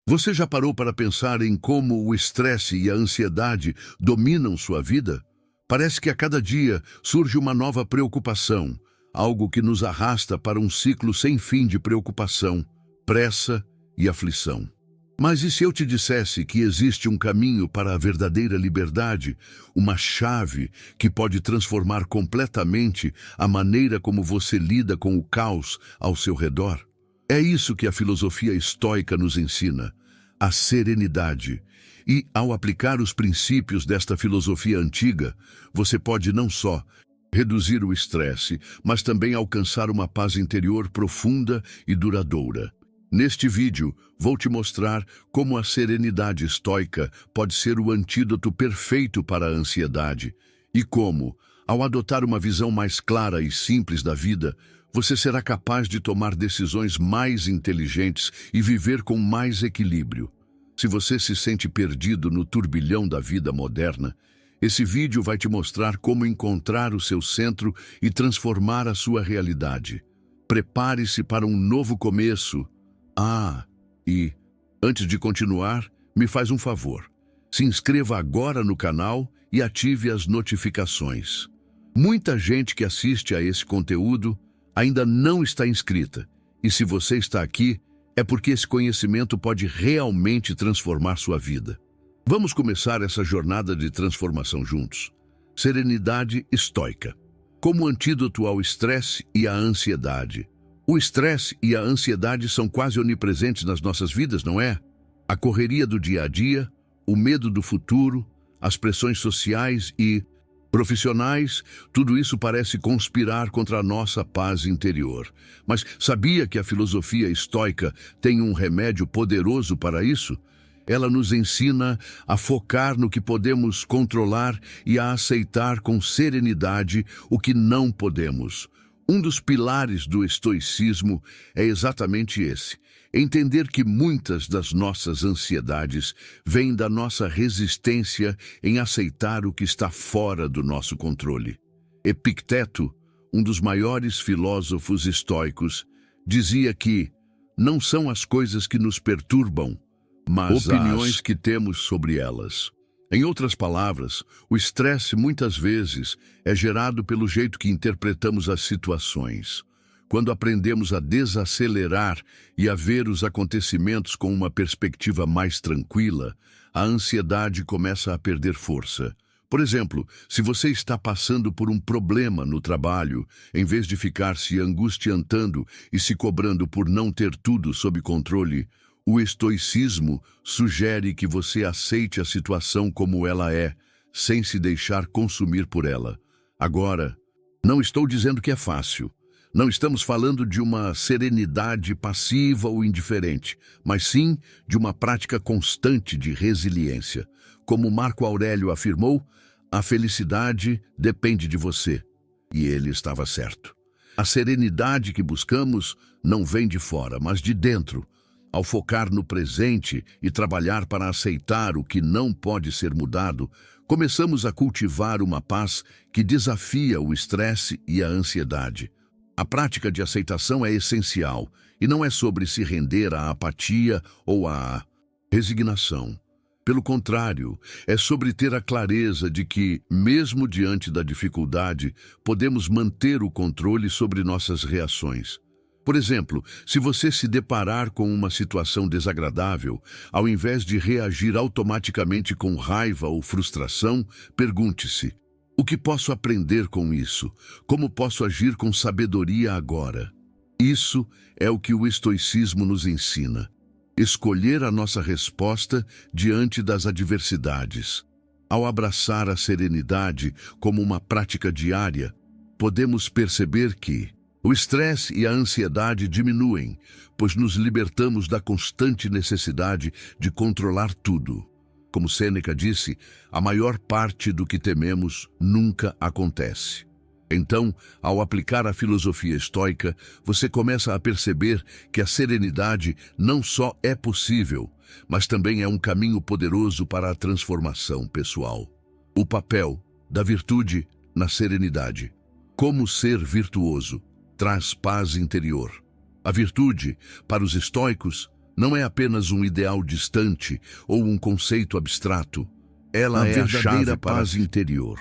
Você já parou para pensar em como o estresse e a ansiedade dominam sua vida? Parece que a cada dia surge uma nova preocupação, algo que nos arrasta para um ciclo sem fim de preocupação, pressa e aflição. Mas e se eu te dissesse que existe um caminho para a verdadeira liberdade, uma chave que pode transformar completamente a maneira como você lida com o caos ao seu redor? É isso que a filosofia estoica nos ensina, a serenidade. E, ao aplicar os princípios desta filosofia antiga, você pode não só reduzir o estresse, mas também alcançar uma paz interior profunda e duradoura. Neste vídeo, vou te mostrar como a serenidade estoica pode ser o antídoto perfeito para a ansiedade e como, ao adotar uma visão mais clara e simples da vida, você será capaz de tomar decisões mais inteligentes e viver com mais equilíbrio. Se você se sente perdido no turbilhão da vida moderna, esse vídeo vai te mostrar como encontrar o seu centro e transformar a sua realidade. Prepare-se para um novo começo. E, antes de continuar, me faz um favor. Se inscreva agora no canal e ative as notificações. Muita gente que assiste a esse conteúdo ainda não está inscrita. E se você está aqui, é porque esse conhecimento pode realmente transformar sua vida. Vamos começar essa jornada de transformação juntos. Serenidade estoica. Como antídoto ao estresse e à ansiedade. O estresse e a ansiedade são quase onipresentes nas nossas vidas, não é? A correria do dia a dia, o medo do futuro, as pressões sociais e profissionais, tudo isso parece conspirar contra a nossa paz interior. Mas sabia que a filosofia estoica tem um remédio poderoso para isso? Ela nos ensina a focar no que podemos controlar e a aceitar com serenidade o que não podemos. Um dos pilares do estoicismo é exatamente esse: entender que muitas das nossas ansiedades vêm da nossa resistência em aceitar o que está fora do nosso controle. Epicteto, um dos maiores filósofos estoicos, dizia que não são as coisas que nos perturbam, mas opiniões que temos sobre elas. Em outras palavras, o estresse muitas vezes é gerado pelo jeito que interpretamos as situações. Quando aprendemos a desacelerar e a ver os acontecimentos com uma perspectiva mais tranquila, a ansiedade começa a perder força. Por exemplo, se você está passando por um problema no trabalho, em vez de ficar se angustiando e se cobrando por não ter tudo sob controle, o estoicismo sugere que você aceite a situação como ela é, sem se deixar consumir por ela. Agora, não estou dizendo que é fácil. Não estamos falando de uma serenidade passiva ou indiferente, mas sim de uma prática constante de resiliência. Como Marco Aurélio afirmou, a felicidade depende de você. E ele estava certo. A serenidade que buscamos não vem de fora, mas de dentro. Ao focar no presente e trabalhar para aceitar o que não pode ser mudado, começamos a cultivar uma paz que desafia o estresse e a ansiedade. A prática de aceitação é essencial e não é sobre se render à apatia ou à resignação. Pelo contrário, é sobre ter a clareza de que, mesmo diante da dificuldade, podemos manter o controle sobre nossas reações. Por exemplo, se você se deparar com uma situação desagradável, ao invés de reagir automaticamente com raiva ou frustração, pergunte-se: o que posso aprender com isso? Como posso agir com sabedoria agora? Isso é o que o estoicismo nos ensina. Escolher a nossa resposta diante das adversidades. Ao abraçar a serenidade como uma prática diária, podemos perceber que o estresse e a ansiedade diminuem, pois nos libertamos da constante necessidade de controlar tudo. Como Sêneca disse, a maior parte do que tememos nunca acontece. Então, ao aplicar a filosofia estoica, você começa a perceber que a serenidade não só é possível, mas também é um caminho poderoso para a transformação pessoal. O papel da virtude na serenidade. Como ser virtuoso traz paz interior. A virtude, para os estoicos, não é apenas um ideal distante ou um conceito abstrato. Ela é a verdadeira verdadeira paz interior.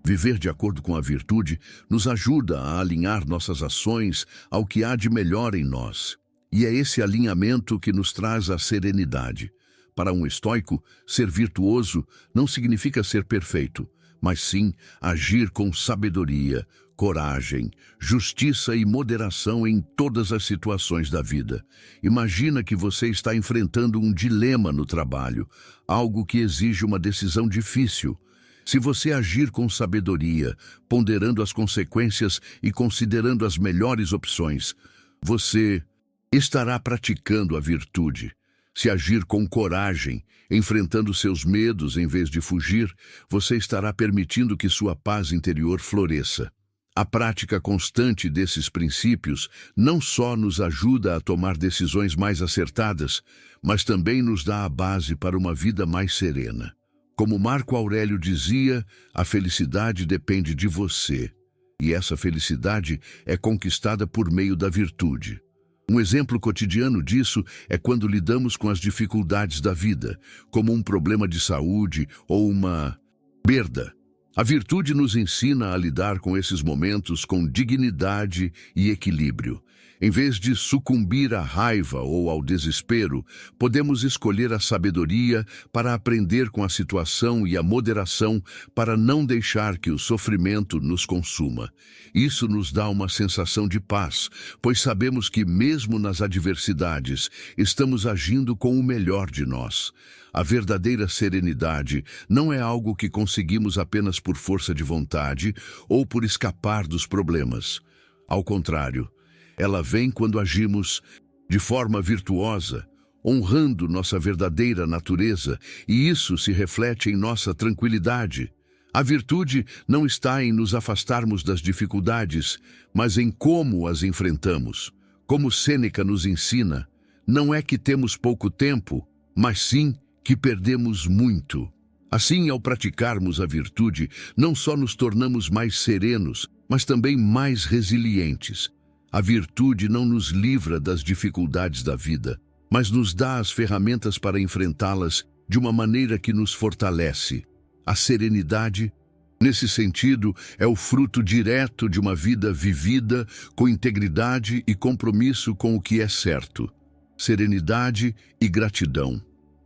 Viver de acordo com a virtude nos ajuda a alinhar nossas ações ao que há de melhor em nós. E é esse alinhamento que nos traz a serenidade. Para um estoico, ser virtuoso não significa ser perfeito, mas sim agir com sabedoria, coragem, justiça e moderação em todas as situações da vida. Imagina que você está enfrentando um dilema no trabalho, algo que exige uma decisão difícil. Se você agir com sabedoria, ponderando as consequências e considerando as melhores opções, você estará praticando a virtude. Se agir com coragem, enfrentando seus medos em vez de fugir, você estará permitindo que sua paz interior floresça. A prática constante desses princípios não só nos ajuda a tomar decisões mais acertadas, mas também nos dá a base para uma vida mais serena. Como Marco Aurélio dizia, a felicidade depende de você, e essa felicidade é conquistada por meio da virtude. Um exemplo cotidiano disso é quando lidamos com as dificuldades da vida, como um problema de saúde ou uma perda. A virtude nos ensina a lidar com esses momentos com dignidade e equilíbrio. Em vez de sucumbir à raiva ou ao desespero, podemos escolher a sabedoria para aprender com a situação e a moderação para não deixar que o sofrimento nos consuma. Isso nos dá uma sensação de paz, pois sabemos que mesmo nas adversidades, estamos agindo com o melhor de nós. A verdadeira serenidade não é algo que conseguimos apenas por força de vontade ou por escapar dos problemas. Ao contrário, ela vem quando agimos de forma virtuosa, honrando nossa verdadeira natureza, e isso se reflete em nossa tranquilidade. A virtude não está em nos afastarmos das dificuldades, mas em como as enfrentamos. Como Sêneca nos ensina, não é que temos pouco tempo, mas sim que perdemos muito. Assim, ao praticarmos a virtude, não só nos tornamos mais serenos, mas também mais resilientes. A virtude não nos livra das dificuldades da vida, mas nos dá as ferramentas para enfrentá-las de uma maneira que nos fortalece. A serenidade, nesse sentido, é o fruto direto de uma vida vivida com integridade e compromisso com o que é certo. Serenidade e gratidão.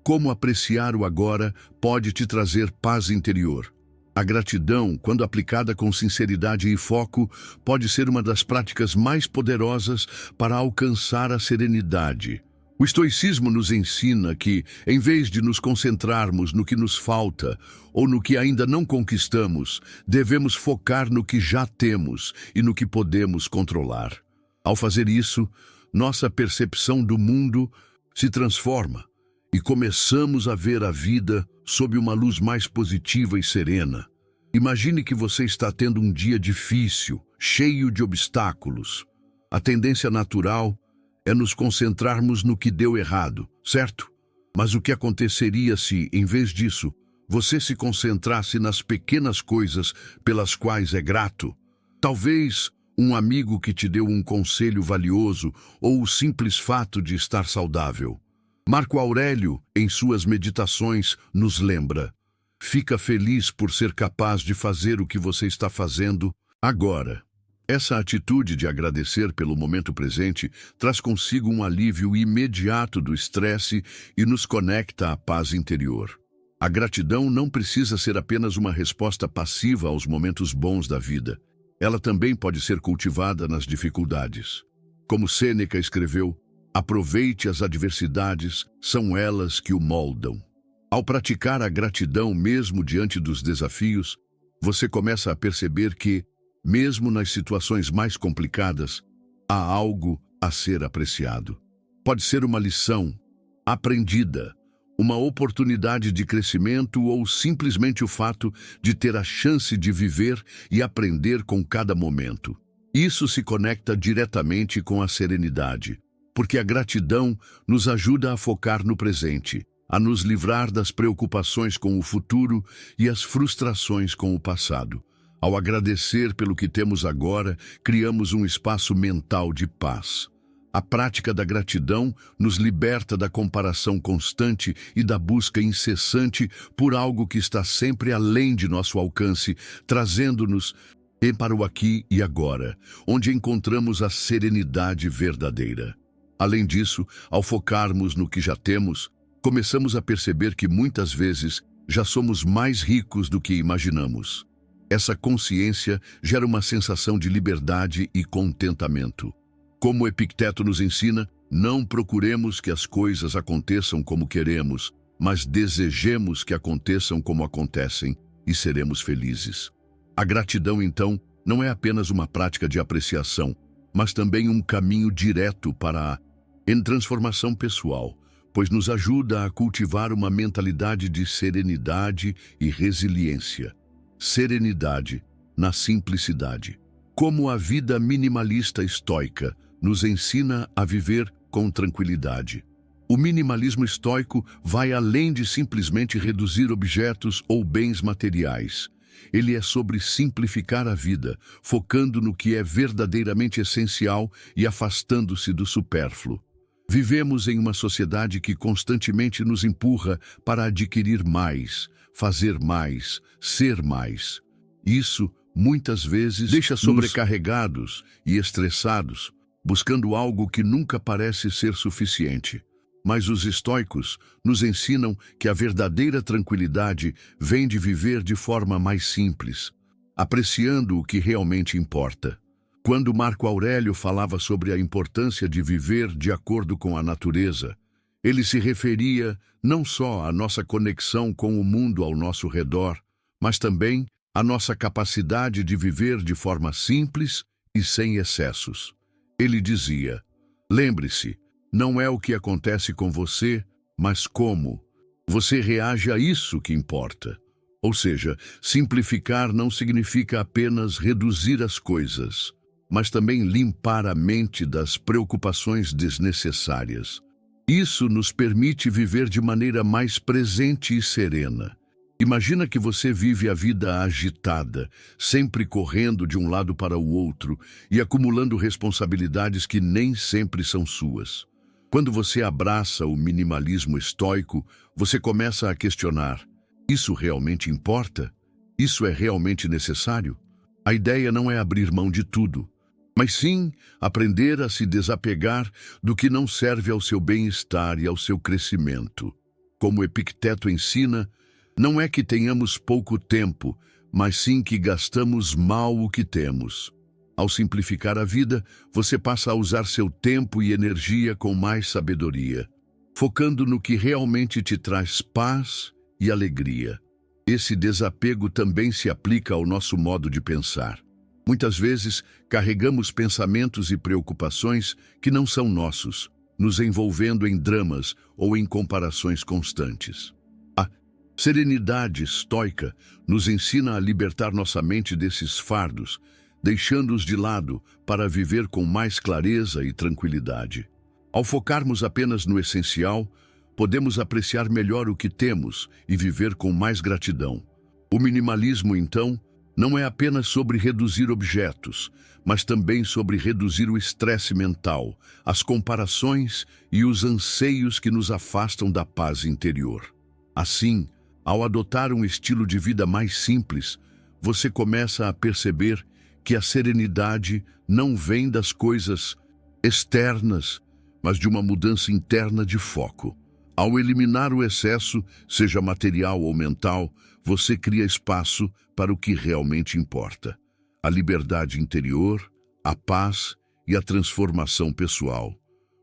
Como apreciar o agora pode te trazer paz interior. A gratidão, quando aplicada com sinceridade e foco, pode ser uma das práticas mais poderosas para alcançar a serenidade. O estoicismo nos ensina que, em vez de nos concentrarmos no que nos falta ou no que ainda não conquistamos, devemos focar no que já temos e no que podemos controlar. Ao fazer isso, nossa percepção do mundo se transforma e começamos a ver a vida sob uma luz mais positiva e serena. Imagine que você está tendo um dia difícil, cheio de obstáculos. A tendência natural é nos concentrarmos no que deu errado, certo? Mas o que aconteceria se, em vez disso, você se concentrasse nas pequenas coisas pelas quais é grato? Talvez um amigo que te deu um conselho valioso ou o simples fato de estar saudável. Marco Aurélio, em suas meditações, nos lembra: fica feliz por ser capaz de fazer o que você está fazendo agora. Essa atitude de agradecer pelo momento presente traz consigo um alívio imediato do estresse e nos conecta à paz interior. A gratidão não precisa ser apenas uma resposta passiva aos momentos bons da vida. Ela também pode ser cultivada nas dificuldades. Como Sêneca escreveu, aproveite as adversidades, são elas que o moldam. Ao praticar a gratidão mesmo diante dos desafios, você começa a perceber que, mesmo nas situações mais complicadas, há algo a ser apreciado. Pode ser uma lição aprendida, uma oportunidade de crescimento ou simplesmente o fato de ter a chance de viver e aprender com cada momento. Isso se conecta diretamente com a serenidade, porque a gratidão nos ajuda a focar no presente, a nos livrar das preocupações com o futuro e as frustrações com o passado. Ao agradecer pelo que temos agora, criamos um espaço mental de paz. A prática da gratidão nos liberta da comparação constante e da busca incessante por algo que está sempre além de nosso alcance, trazendo-nos para o aqui e agora, onde encontramos a serenidade verdadeira. Além disso, ao focarmos no que já temos, começamos a perceber que muitas vezes já somos mais ricos do que imaginamos. Essa consciência gera uma sensação de liberdade e contentamento. Como Epicteto nos ensina, não procuremos que as coisas aconteçam como queremos, mas desejemos que aconteçam como acontecem e seremos felizes. A gratidão, então, não é apenas uma prática de apreciação, mas também um caminho direto para a transformação pessoal, pois nos ajuda a cultivar uma mentalidade de serenidade e resiliência. Serenidade na simplicidade. Como a vida minimalista estoica nos ensina a viver com tranquilidade. O minimalismo estoico vai além de simplesmente reduzir objetos ou bens materiais. Ele é sobre simplificar a vida, focando no que é verdadeiramente essencial e afastando-se do supérfluo. Vivemos em uma sociedade que constantemente nos empurra para adquirir mais, fazer mais, ser mais. Isso, muitas vezes, deixa sobrecarregados e estressados, buscando algo que nunca parece ser suficiente. Mas os estoicos nos ensinam que a verdadeira tranquilidade vem de viver de forma mais simples, apreciando o que realmente importa. Quando Marco Aurélio falava sobre a importância de viver de acordo com a natureza, ele se referia não só à nossa conexão com o mundo ao nosso redor, mas também à nossa capacidade de viver de forma simples e sem excessos. Ele dizia: lembre-se, não é o que acontece com você, mas como você reage a isso que importa. Ou seja, simplificar não significa apenas reduzir as coisas, mas também limpar a mente das preocupações desnecessárias. Isso nos permite viver de maneira mais presente e serena. Imagina que você vive a vida agitada, sempre correndo de um lado para o outro e acumulando responsabilidades que nem sempre são suas. Quando você abraça o minimalismo estoico, você começa a questionar: isso realmente importa? Isso é realmente necessário? A ideia não é abrir mão de tudo, mas sim aprender a se desapegar do que não serve ao seu bem-estar e ao seu crescimento. Como Epicteto ensina, não é que tenhamos pouco tempo, mas sim que gastamos mal o que temos. Ao simplificar a vida, você passa a usar seu tempo e energia com mais sabedoria, focando no que realmente te traz paz e alegria. Esse desapego também se aplica ao nosso modo de pensar. Muitas vezes, carregamos pensamentos e preocupações que não são nossos, nos envolvendo em dramas ou em comparações constantes. A serenidade estoica nos ensina a libertar nossa mente desses fardos, deixando-os de lado para viver com mais clareza e tranquilidade. Ao focarmos apenas no essencial, podemos apreciar melhor o que temos e viver com mais gratidão. O minimalismo, então, não é apenas sobre reduzir objetos, mas também sobre reduzir o estresse mental, as comparações e os anseios que nos afastam da paz interior. Assim, ao adotar um estilo de vida mais simples, você começa a perceber que a serenidade não vem das coisas externas, mas de uma mudança interna de foco. Ao eliminar o excesso, seja material ou mental, você cria espaço para o que realmente importa: a liberdade interior, a paz e a transformação pessoal.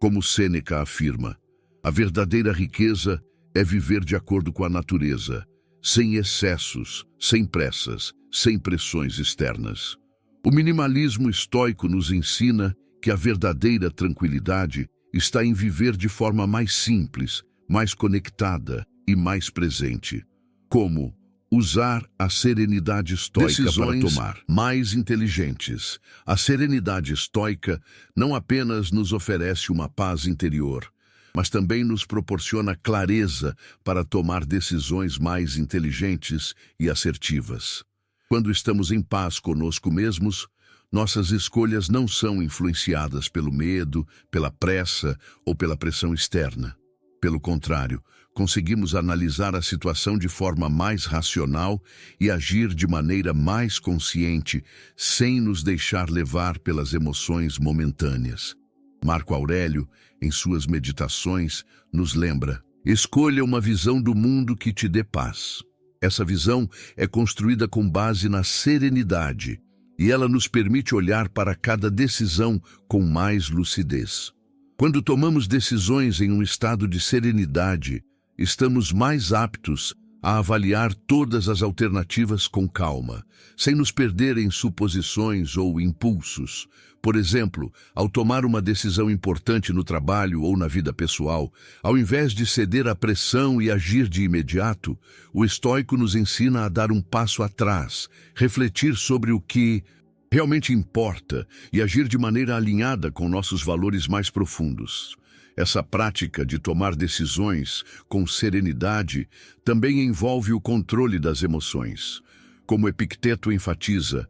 Como Sêneca afirma, a verdadeira riqueza é viver de acordo com a natureza, sem excessos, sem pressas, sem pressões externas. O minimalismo estoico nos ensina que a verdadeira tranquilidade está em viver de forma mais simples, mais conectada e mais presente. Como usar a serenidade estoica para tomar mais inteligentes. A serenidade estoica não apenas nos oferece uma paz interior, mas também nos proporciona clareza para tomar decisões mais inteligentes e assertivas. Quando estamos em paz conosco mesmos, Nossas escolhas não são influenciadas pelo medo, pela pressa ou pela pressão externa. Pelo contrário, conseguimos analisar a situação de forma mais racional e agir de maneira mais consciente, sem nos deixar levar pelas emoções momentâneas. Marco Aurélio, em suas meditações, nos lembra: escolha uma visão do mundo que te dê paz. Essa visão é construída com base na serenidade, e ela nos permite olhar para cada decisão com mais lucidez. Quando tomamos decisões em um estado de serenidade, estamos mais aptos a avaliar todas as alternativas com calma, sem nos perder em suposições ou impulsos. Por exemplo, ao tomar uma decisão importante no trabalho ou na vida pessoal, ao invés de ceder à pressão e agir de imediato, o estoico nos ensina a dar um passo atrás, refletir sobre o que realmente importa e agir de maneira alinhada com nossos valores mais profundos. Essa prática de tomar decisões com serenidade também envolve o controle das emoções. Como Epicteto enfatiza,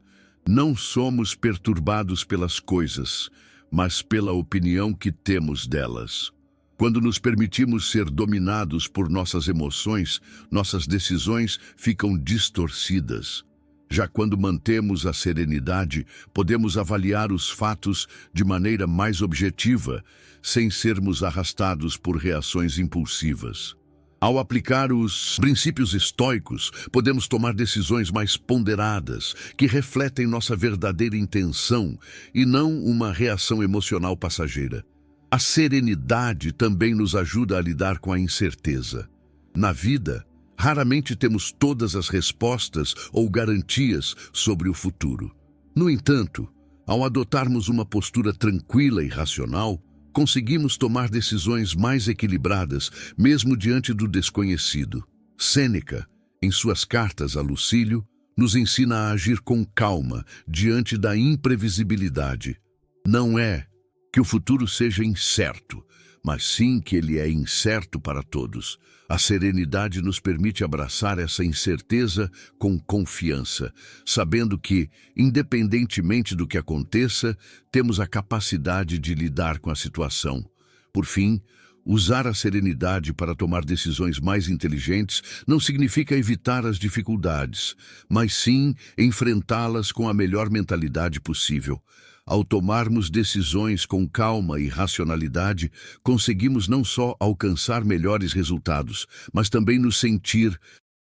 não somos perturbados pelas coisas, mas pela opinião que temos delas. Quando nos permitimos ser dominados por nossas emoções, nossas decisões ficam distorcidas. Já quando mantemos a serenidade, podemos avaliar os fatos de maneira mais objetiva, sem sermos arrastados por reações impulsivas. Ao aplicar os princípios estoicos, podemos tomar decisões mais ponderadas, que refletem nossa verdadeira intenção e não uma reação emocional passageira. A serenidade também nos ajuda a lidar com a incerteza. Na vida, raramente temos todas as respostas ou garantias sobre o futuro. No entanto, ao adotarmos uma postura tranquila e racional, conseguimos tomar decisões mais equilibradas, mesmo diante do desconhecido. Sêneca, em suas cartas a Lucílio, nos ensina a agir com calma diante da imprevisibilidade. Não é que o futuro seja incerto, mas sim que ele é incerto para todos. A serenidade nos permite abraçar essa incerteza com confiança, sabendo que, independentemente do que aconteça, temos a capacidade de lidar com a situação. Por fim, usar a serenidade para tomar decisões mais inteligentes não significa evitar as dificuldades, mas sim enfrentá-las com a melhor mentalidade possível. Ao tomarmos decisões com calma e racionalidade, conseguimos não só alcançar melhores resultados, mas também nos sentir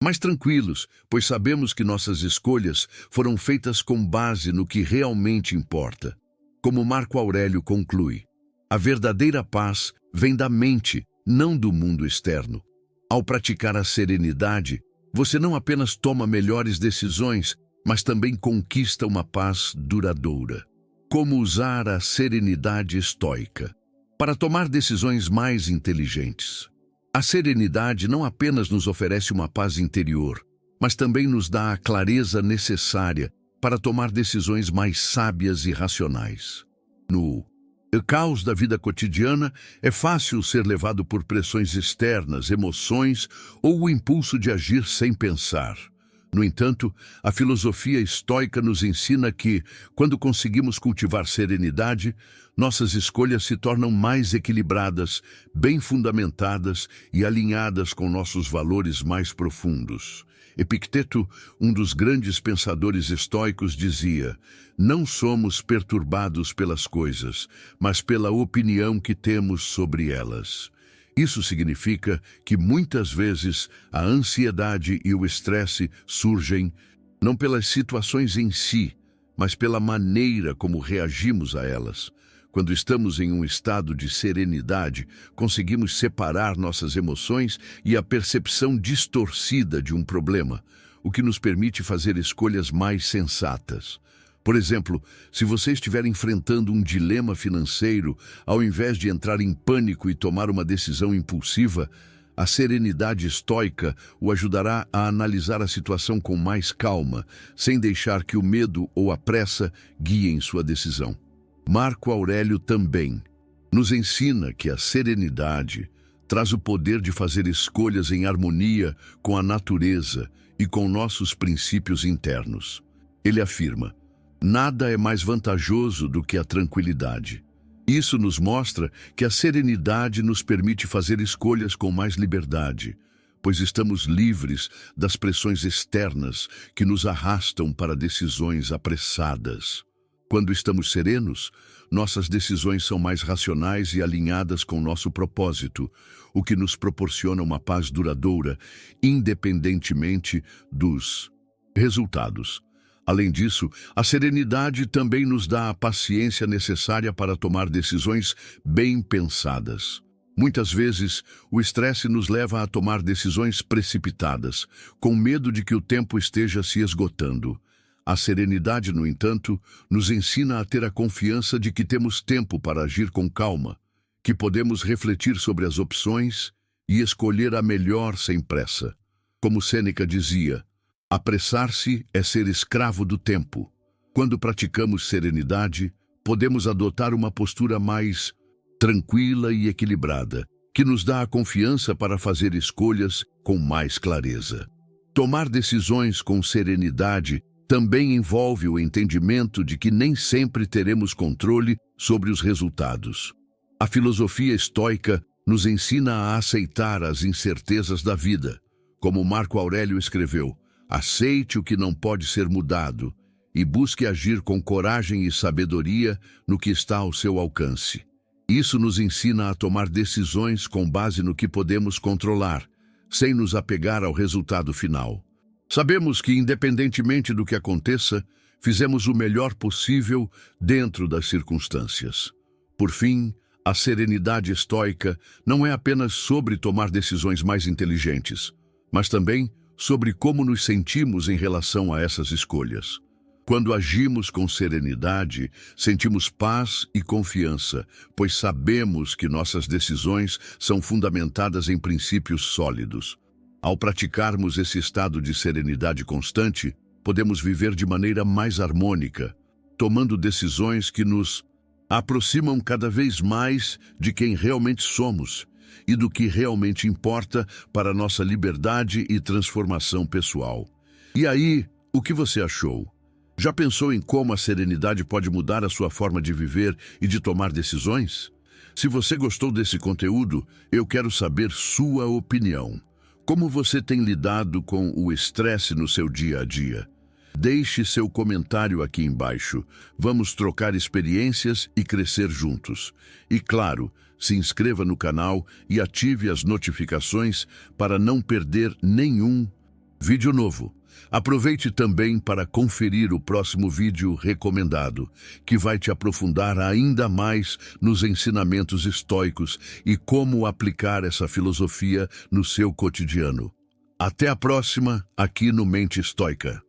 mais tranquilos, pois sabemos que nossas escolhas foram feitas com base no que realmente importa. Como Marco Aurélio conclui, a verdadeira paz vem da mente, não do mundo externo. Ao praticar a serenidade, você não apenas toma melhores decisões, mas também conquista uma paz duradoura. Como usar a serenidade estoica para tomar decisões mais inteligentes? A serenidade não apenas nos oferece uma paz interior, mas também nos dá a clareza necessária para tomar decisões mais sábias e racionais. No caos da vida cotidiana, é fácil ser levado por pressões externas, emoções ou o impulso de agir sem pensar. No entanto, a filosofia estoica nos ensina que, quando conseguimos cultivar serenidade, nossas escolhas se tornam mais equilibradas, bem fundamentadas e alinhadas com nossos valores mais profundos. Epicteto, um dos grandes pensadores estoicos, dizia: não somos perturbados pelas coisas, mas pela opinião que temos sobre elas. Isso significa que muitas vezes a ansiedade e o estresse surgem não pelas situações em si, mas pela maneira como reagimos a elas. Quando estamos em um estado de serenidade, conseguimos separar nossas emoções e a percepção distorcida de um problema, o que nos permite fazer escolhas mais sensatas. Por exemplo, se você estiver enfrentando um dilema financeiro, ao invés de entrar em pânico e tomar uma decisão impulsiva, a serenidade estoica o ajudará a analisar a situação com mais calma, sem deixar que o medo ou a pressa guiem sua decisão. Marco Aurélio também nos ensina que a serenidade traz o poder de fazer escolhas em harmonia com a natureza e com nossos princípios internos. Ele afirma: Nada é mais vantajoso do que a tranquilidade. Isso nos mostra que a serenidade nos permite fazer escolhas com mais liberdade, pois estamos livres das pressões externas que nos arrastam para decisões apressadas. Quando estamos serenos, nossas decisões são mais racionais e alinhadas com nosso propósito, o que nos proporciona uma paz duradoura, independentemente dos resultados. Além disso, a serenidade também nos dá a paciência necessária para tomar decisões bem pensadas. Muitas vezes, o estresse nos leva a tomar decisões precipitadas, com medo de que o tempo esteja se esgotando. A serenidade, no entanto, nos ensina a ter a confiança de que temos tempo para agir com calma, que podemos refletir sobre as opções e escolher a melhor sem pressa. Como Sêneca dizia, apressar-se é ser escravo do tempo. Quando praticamos serenidade, podemos adotar uma postura mais tranquila e equilibrada, que nos dá a confiança para fazer escolhas com mais clareza. Tomar decisões com serenidade também envolve o entendimento de que nem sempre teremos controle sobre os resultados. A filosofia estoica nos ensina a aceitar as incertezas da vida. Como Marco Aurélio escreveu, aceite o que não pode ser mudado e busque agir com coragem e sabedoria no que está ao seu alcance. Isso nos ensina a tomar decisões com base no que podemos controlar, sem nos apegar ao resultado final. Sabemos que, independentemente do que aconteça, fizemos o melhor possível dentro das circunstâncias. Por fim, a serenidade estoica não é apenas sobre tomar decisões mais inteligentes, mas também sobre como nos sentimos em relação a essas escolhas. Quando agimos com serenidade, sentimos paz e confiança, pois sabemos que nossas decisões são fundamentadas em princípios sólidos. Ao praticarmos esse estado de serenidade constante, podemos viver de maneira mais harmônica, tomando decisões que nos aproximam cada vez mais de quem realmente somos e do que realmente importa para nossa liberdade e transformação pessoal. E aí, o que você achou? Já pensou em como a serenidade pode mudar a sua forma de viver e de tomar decisões? Se você gostou desse conteúdo, eu quero saber sua opinião. Como você tem lidado com o estresse no seu dia a dia? Deixe seu comentário aqui embaixo. Vamos trocar experiências e crescer juntos. E claro, se inscreva no canal e ative as notificações para não perder nenhum vídeo novo. Aproveite também para conferir o próximo vídeo recomendado, que vai te aprofundar ainda mais nos ensinamentos estoicos e como aplicar essa filosofia no seu cotidiano. Até a próxima, aqui no Mente Estoica.